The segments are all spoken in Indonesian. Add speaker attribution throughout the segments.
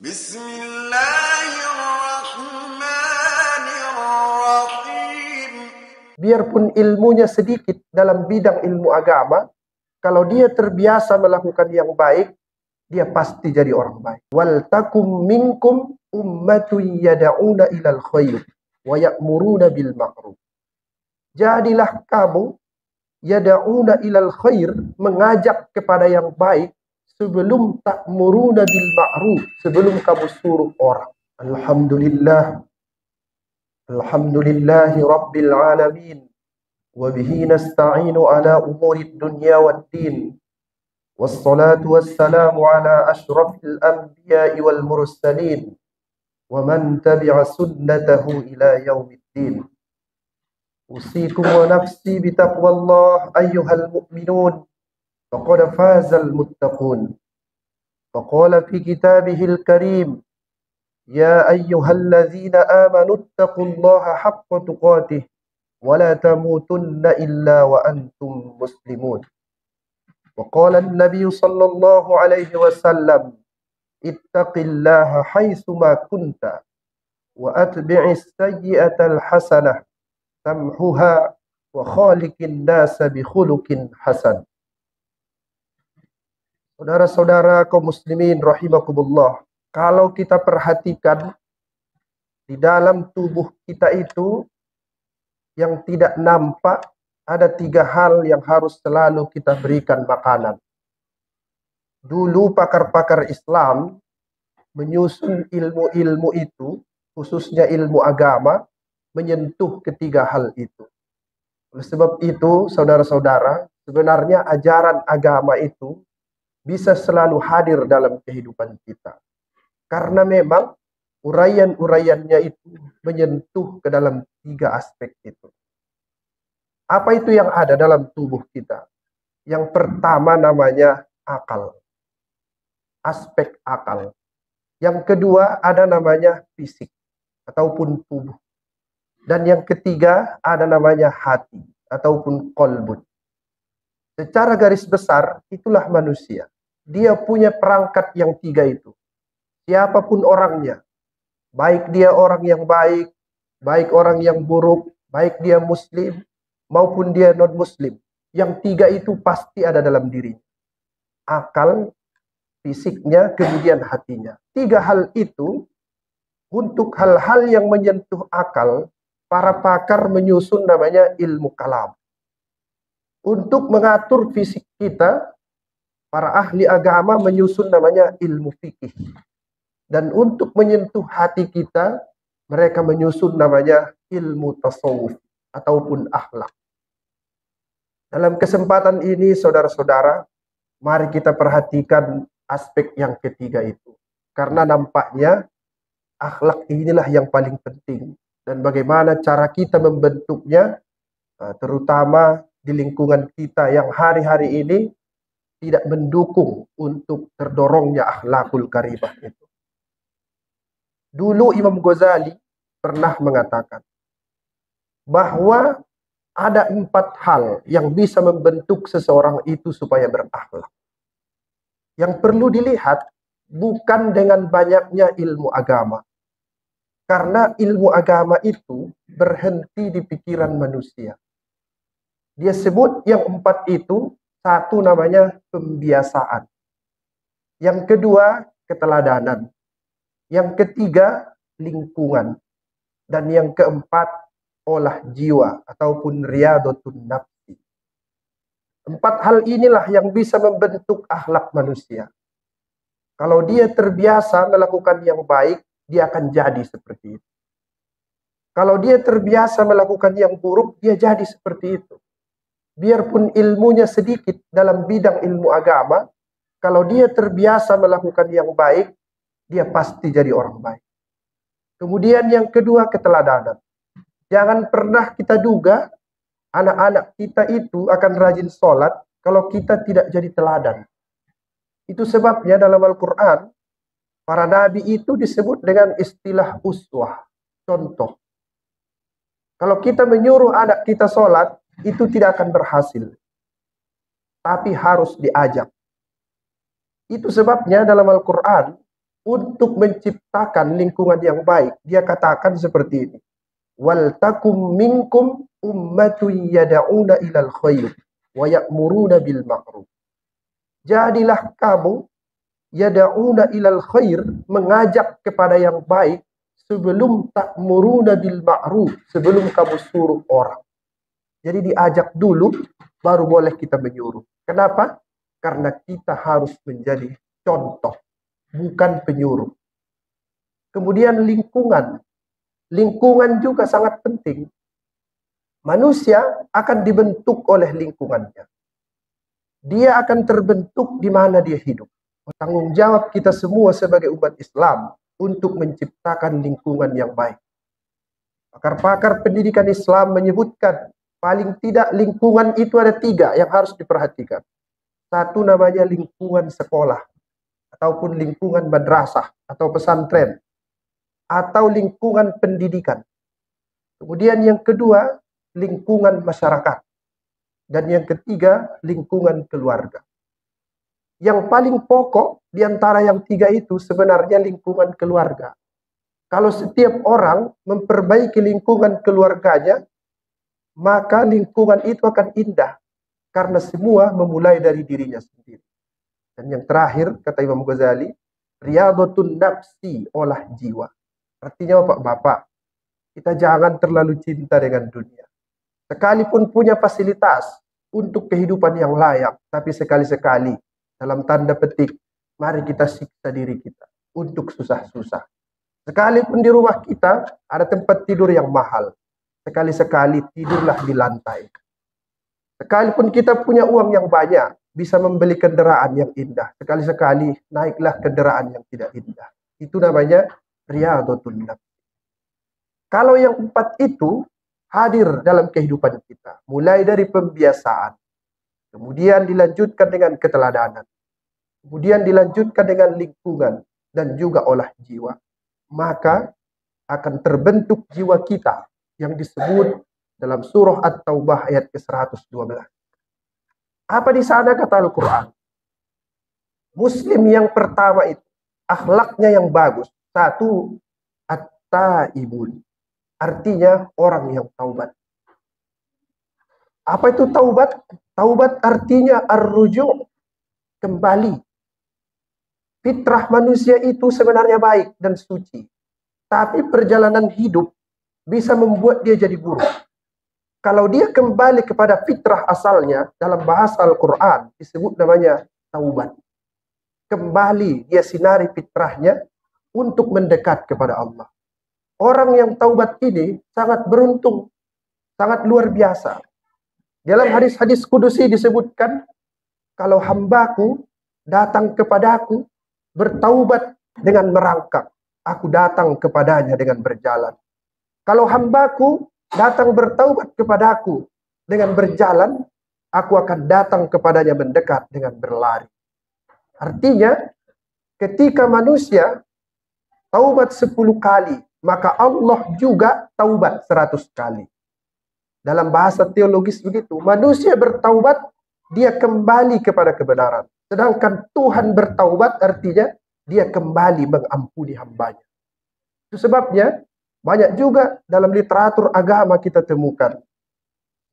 Speaker 1: Bismillahirrahmanirrahim.
Speaker 2: Biarpun ilmunya sedikit dalam bidang ilmu agama, kalau dia terbiasa melakukan yang baik, dia pasti jadi orang baik. Wal takum minkum ummatun yad'una ilal khair wa ya'muruna bil ma'ruf. Jadilah kamu yad'una ilal khair, mengajak kepada yang baik sebelum ta'muruna bil ma'ruf, sebelum kamu suruh orang. Alhamdulillahi rabbil alamin. وبه نستعين على أمور الدنيا والدين والصلاة والسلام على أشرف الأنبياء والمرسلين ومن تبع سنته إلى يوم الدين. أوصيكم ونفسي بتقوى الله أيها المؤمنون فقد فاز المتقون. فقال في كتابه الكريم: يا أيها الذين آمنوا اتقوا الله حق تقاته ولا تموتن إلا وأنتم مسلمون. وقال النبي صلى الله عليه وسلم: اتق الله حيثما كنت وأتبع السيئة الحسنة تمحها وخالق الناس بخلق حسن. Saudara-saudara kaum muslimin rahimakumullah, kalau kita perhatikan di dalam tubuh kita itu yang tidak nampak, ada 3 hal yang harus selalu kita berikan makanan. Dulu pakar-pakar Islam menyusun ilmu-ilmu itu, khususnya ilmu agama, menyentuh ketiga hal itu. Oleh sebab itu, saudara-saudara, sebenarnya ajaran agama itu bisa selalu hadir dalam kehidupan kita. Karena memang uraian-uraiannya itu menyentuh ke dalam 3 aspek itu. Apa itu yang ada dalam tubuh kita? Yang pertama namanya akal. Aspek akal. Yang kedua ada namanya fisik ataupun tubuh. Dan yang ketiga ada namanya hati ataupun qalbun. Secara garis besar itulah manusia. Dia punya perangkat yang 3 itu. Siapapun orangnya, baik dia orang yang baik, baik orang yang buruk, baik dia muslim maupun dia non-muslim, yang 3 itu pasti ada dalam dirinya. Akal, fisiknya, kemudian hatinya. 3 hal itu, untuk hal-hal yang menyentuh akal, para pakar menyusun namanya ilmu kalam. Untuk mengatur fisik kita, para ahli agama menyusun namanya ilmu fikih. Dan untuk menyentuh hati kita, mereka menyusun namanya ilmu tasawuf ataupun akhlak. Dalam kesempatan ini, saudara-saudara, mari kita perhatikan aspek yang ketiga itu. Karena nampaknya akhlak inilah yang paling penting. Dan bagaimana cara kita membentuknya, terutama di lingkungan kita yang hari-hari ini tidak mendukung untuk terdorongnya akhlakul karimah itu. Dulu Imam Ghazali pernah mengatakan bahwa ada 4 hal yang bisa membentuk seseorang itu supaya berakhlak. Yang perlu dilihat bukan dengan banyaknya ilmu agama. Karena ilmu agama itu berhenti di pikiran manusia. Dia sebut yang 4 itu, 1 namanya pembiasaan. Yang kedua, keteladanan. Yang ketiga, lingkungan. Dan yang keempat, olah jiwa ataupun riyadhatun nafsi. 4 hal inilah yang bisa membentuk akhlak manusia. Kalau dia terbiasa melakukan yang baik, dia akan jadi seperti itu. Kalau dia terbiasa melakukan yang buruk, dia jadi seperti itu. Biarpun ilmunya sedikit dalam bidang ilmu agama, kalau dia terbiasa melakukan yang baik, dia pasti jadi orang baik. Kemudian yang kedua, keteladanan. Jangan pernah kita duga anak-anak kita itu akan rajin sholat kalau kita tidak jadi teladan. Itu sebabnya dalam Al-Quran, para nabi itu disebut dengan istilah uswah, contoh. Kalau kita menyuruh anak kita sholat, itu tidak akan berhasil. Tapi harus diajak. Itu sebabnya dalam Al-Quran, untuk menciptakan lingkungan yang baik, dia katakan seperti ini. Wal takum minkum ummatun yad'una ilal khair wa ya'muruna bil ma'ruf. Jadilah kamu yad'una ilal khair, mengajak kepada yang baik, sebelum ta'muruna bil ma'ruf, sebelum kamu suruh orang. Jadi diajak dulu, baru boleh kita menyuruh. Kenapa? Karena kita harus menjadi contoh, bukan penyuruh. Kemudian lingkungan. Lingkungan juga sangat penting. Manusia akan dibentuk oleh lingkungannya. Dia akan terbentuk di mana dia hidup. Tanggung jawab kita semua sebagai umat Islam untuk menciptakan lingkungan yang baik. Pakar-pakar pendidikan Islam menyebutkan paling tidak lingkungan itu ada 3 yang harus diperhatikan. Satu namanya lingkungan sekolah, ataupun lingkungan madrasah atau pesantren, atau lingkungan pendidikan. Kemudian yang kedua, lingkungan masyarakat. Dan yang ketiga, lingkungan keluarga. Yang paling pokok di antara yang 3 itu sebenarnya lingkungan keluarga. Kalau setiap orang memperbaiki lingkungan keluarganya, maka lingkungan itu akan indah. Karena semua memulai dari dirinya sendiri. Dan yang terakhir, kata Imam Ghazali, riyadhatun nafsi, olah jiwa. Artinya Bapak-bapak, kita jangan terlalu cinta dengan dunia. Sekalipun punya fasilitas untuk kehidupan yang layak, tapi sekali-sekali, dalam tanda petik, mari kita siksa diri kita untuk susah-susah. Sekalipun di rumah kita ada tempat tidur yang mahal, sekali-sekali tidurlah di lantai. Sekalipun kita punya uang yang banyak, bisa membeli kendaraan yang indah, sekali-sekali naiklah kendaraan yang tidak indah. Itu namanya riyadhatun nafs. Kalau yang 4 itu hadir dalam kehidupan kita, mulai dari pembiasaan, kemudian dilanjutkan dengan keteladanan, kemudian dilanjutkan dengan lingkungan, dan juga olah jiwa, maka akan terbentuk jiwa kita yang disebut dalam surah At-Taubah ayat ke-112. Apa di sana kata Al-Quran? Muslim yang pertama itu akhlaknya yang bagus. 1, at-taibun. Artinya orang yang taubat. Apa itu taubat? Taubat artinya ar-ruju', kembali. Fitrah manusia itu sebenarnya baik dan suci. Tapi perjalanan hidup bisa membuat dia jadi buruk. Kalau dia kembali kepada fitrah asalnya, dalam bahasa Al-Quran disebut namanya taubat. Kembali dia sinari fitrahnya untuk mendekat kepada Allah. Orang yang taubat ini sangat beruntung, sangat luar biasa. Dalam hadis-hadis kudusi disebutkan, kalau hambaku datang kepadaku bertaubat dengan merangkak, aku datang kepadanya dengan berjalan. Kalau hambaku datang bertaubat kepadaku dengan berjalan, aku akan datang kepadanya mendekat dengan berlari. Artinya, ketika manusia taubat 10 kali, maka Allah juga taubat 100 kali. Dalam bahasa teologis begitu, manusia bertaubat, dia kembali kepada kebenaran. Sedangkan Tuhan bertaubat artinya dia kembali mengampuni hambanya. Itu sebabnya banyak juga dalam literatur agama kita temukan,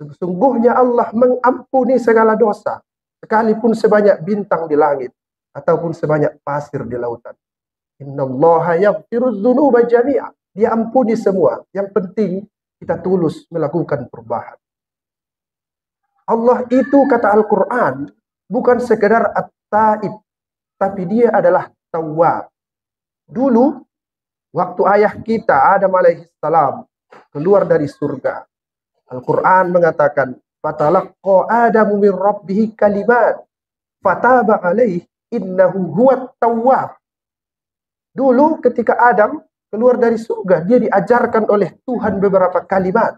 Speaker 2: sesungguhnya Allah mengampuni segala dosa, sekalipun sebanyak bintang di langit ataupun sebanyak pasir di lautan. Innallaha yaghfirudz dzunuba jami'a. Dia ampuni semua. Yang penting kita tulus melakukan perubahan. Allah itu, kata Al-Quran, bukan sekedar at-taib, tapi dia adalah tawwab. Dulu waktu ayah kita Adam alaihissalam keluar dari surga, Al-Quran mengatakan, fatalaqqa Adamu min rabbih kalimat fataba alaih innahu huwat tawwab. Dulu ketika Adam keluar dari surga, dia diajarkan oleh Tuhan beberapa kalimat.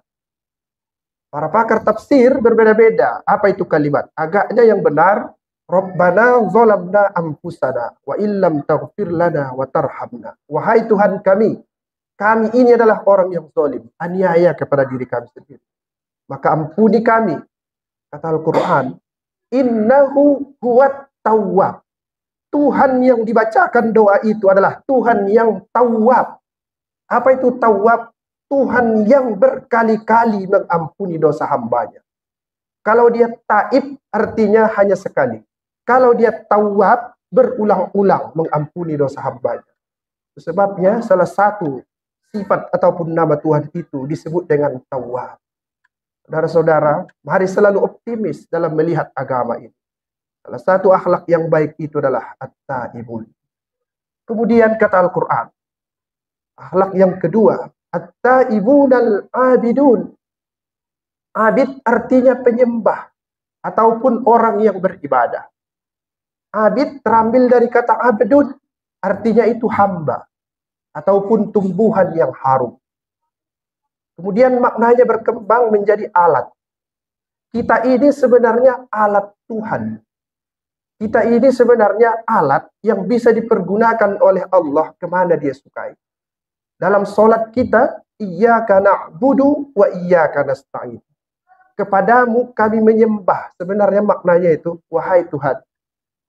Speaker 2: Para pakar tafsir berbeda-beda. Apa itu kalimat? Agaknya yang benar, Rabbana zalamna anfusana wa illam taghfir lana wa tarhamna. Wahai Tuhan kami ini adalah orang yang zalim, aniaya kepada diri kami sendiri. Maka ampuni kami. Kata Al-Quran, innahu huwat tawwab. Tuhan yang dibacakan doa itu adalah Tuhan yang tawwab. Apa itu tawwab? Tuhan yang berkali-kali mengampuni dosa hambanya. Kalau dia taib artinya hanya sekali. Kalau dia tawwab berulang-ulang mengampuni dosa hambanya. Sebabnya salah satu sifat ataupun nama Tuhan itu disebut dengan tawwab. Saudara-saudara, mari selalu optimis dalam melihat agama ini. Salah satu akhlak yang baik itu adalah at-taibun. Kemudian kata Al-Quran, akhlak yang kedua, at-taibunal abidun. Abid artinya penyembah ataupun orang yang beribadah. Abid terambil dari kata abdun, artinya itu hamba ataupun tumbuhan yang harum. Kemudian maknanya berkembang menjadi alat. Kita ini sebenarnya alat Tuhan. Kita ini sebenarnya alat yang bisa dipergunakan oleh Allah kemana dia sukai. Dalam solat kita, iyyaka na'budu wa iyyaka nasta'in. Kepadamu kami menyembah. Sebenarnya maknanya itu, wahai Tuhan,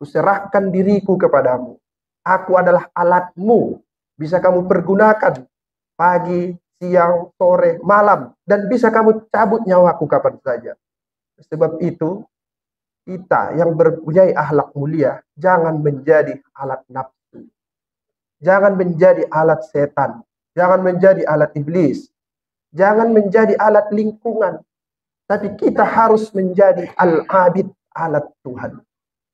Speaker 2: kuserahkan diriku kepadamu. Aku adalah alatmu. Bisa kamu pergunakan pagi, siang, sore, malam. Dan bisa kamu cabut nyawaku kapan saja. Sebab itu, kita yang mempunyai akhlak mulia, jangan menjadi alat nafsu. Jangan menjadi alat setan. Jangan menjadi alat iblis. Jangan menjadi alat lingkungan. Tapi kita harus menjadi al-abid, alat Tuhan.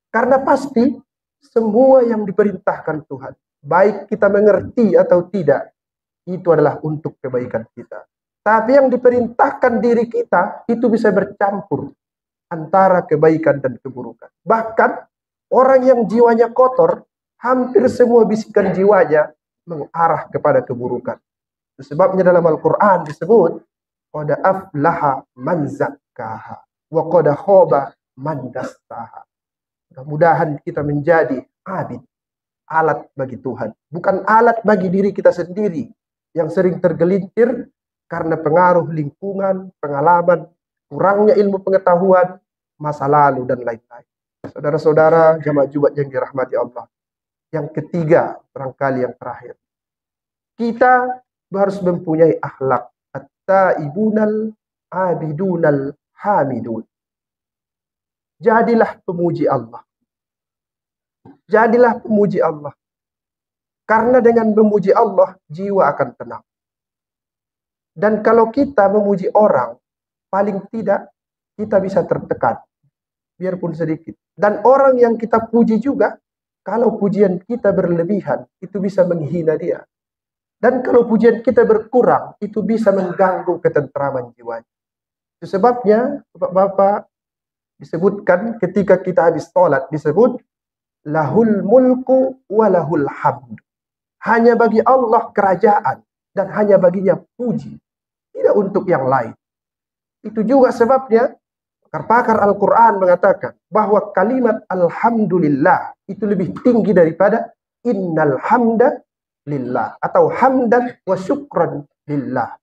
Speaker 2: Karena pasti semua yang diperintahkan Tuhan, baik kita mengerti atau tidak, itu adalah untuk kebaikan kita. Tapi yang diperintahkan diri kita, itu bisa bercampur antara kebaikan dan keburukan. Bahkan orang yang jiwanya kotor, hampir semua bisikan jiwanya mengarah kepada keburukan. Sebabnya dalam Al-Quran disebut, qad aflaha man zakkaha wa qad khaba man dassaha. Mudah-mudahan kita menjadi abid, alat bagi Tuhan, bukan alat bagi diri kita sendiri yang sering tergelincir karena pengaruh lingkungan, pengalaman, kurangnya ilmu pengetahuan, masa lalu dan lain-lain. Saudara-saudara jamaah Jumat yang dirahmati Allah. Yang ketiga, barangkali yang terakhir, kita harus mempunyai akhlak at-taibunal abidunal hamidun. Jadilah pemuji Allah. Jadilah pemuji Allah. Karena dengan memuji Allah, jiwa akan tenang. Dan kalau kita memuji orang, paling tidak kita bisa tertekan, biarpun sedikit. Dan orang yang kita puji juga, kalau pujian kita berlebihan, itu bisa menghina dia. Dan kalau pujian kita berkurang, itu bisa mengganggu ketentraman jiwanya. Itu sebabnya, Bapak-bapak, disebutkan ketika kita habis sholat, disebut, lahul mulku walahul hamd. Hanya bagi Allah kerajaan, dan hanya baginya puji. Tidak untuk yang lain. Itu juga sebabnya, pakar-pakar Al-Quran mengatakan, bahwa kalimat Alhamdulillah, itu lebih tinggi daripada Innal hamda lillah, atau hamdan wa syukran lillah,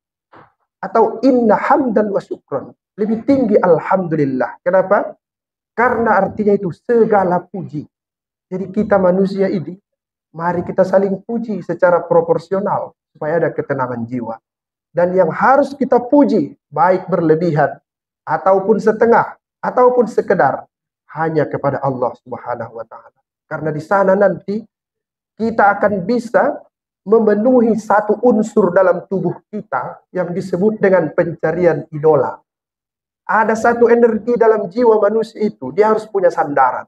Speaker 2: atau inna hamdan wa syukran, lebih tinggi alhamdulillah. Kenapa? Karena artinya itu segala puji. Jadi kita manusia ini, mari kita saling puji secara proporsional supaya ada ketenangan jiwa. Dan yang harus kita puji, baik berlebihan ataupun setengah ataupun sekedar, hanya kepada Allah Subhanahu wa taala. Karena di sana nanti kita akan bisa memenuhi satu unsur dalam tubuh kita yang disebut dengan pencarian idola. Ada satu energi dalam jiwa manusia itu, dia harus punya sandaran.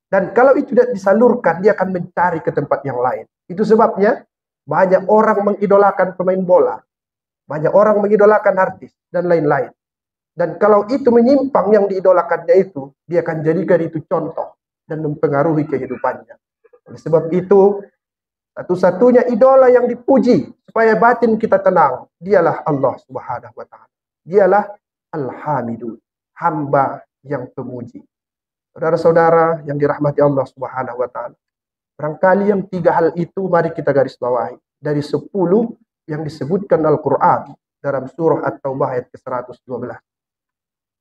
Speaker 2: Dan kalau itu tidak disalurkan, dia akan mencari ke tempat yang lain. Itu sebabnya banyak orang mengidolakan pemain bola, banyak orang mengidolakan artis, dan lain-lain. Dan kalau itu menyimpang yang diidolakannya itu, dia akan jadikan itu contoh dan mempengaruhi kehidupannya. Oleh sebab itu, satu-satunya idola yang dipuji supaya batin kita tenang, dialah Allah Subhanahu wa taala. Dialah Al-Hamidun, hamba yang pemuji. Saudara-saudara yang dirahmati Allah Subhanahu wa taala. Barangkali yang tiga hal itu mari kita garis bawahi dari 10 yang disebutkan Al-Qur'an dalam surah At-Taubah ayat ke-112.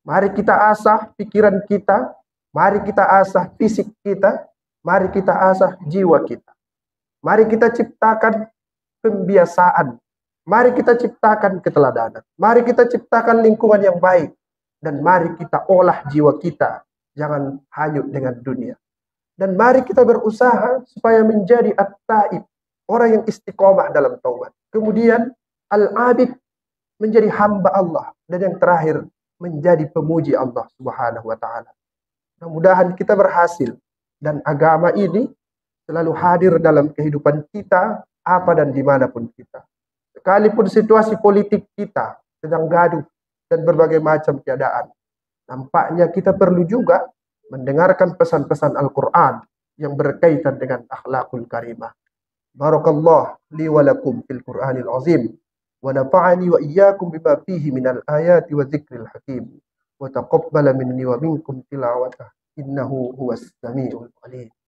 Speaker 2: Mari kita asah pikiran kita, mari kita asah fisik kita, Mari kita asah jiwa kita. Mari kita ciptakan pembiasaan. Mari kita ciptakan keteladanan. Mari kita ciptakan lingkungan yang baik. Dan mari kita olah jiwa kita. Jangan hanyut dengan dunia. Dan mari kita berusaha supaya menjadi at-taib. Orang yang istiqomah dalam taubat. Kemudian al-abid, menjadi hamba Allah. Dan yang terakhir, menjadi pemuji Allah Subhanahu wa ta'ala. Mudah-mudahan kita berhasil. Dan agama ini selalu hadir dalam kehidupan kita, apa dan dimanapun kita. Sekalipun situasi politik kita sedang gaduh dan berbagai macam keadaan, nampaknya kita perlu juga mendengarkan pesan-pesan Al-Quran yang berkaitan dengan akhlakul karimah. Barakallah li wa lakum fil Qur'anil azim, wa nafa'ani wa iyyakum bima fihi minal ayati wa dzikril hakim, wa taqabbala minni wa minkum tilawatah, innahu huwas samiul alim.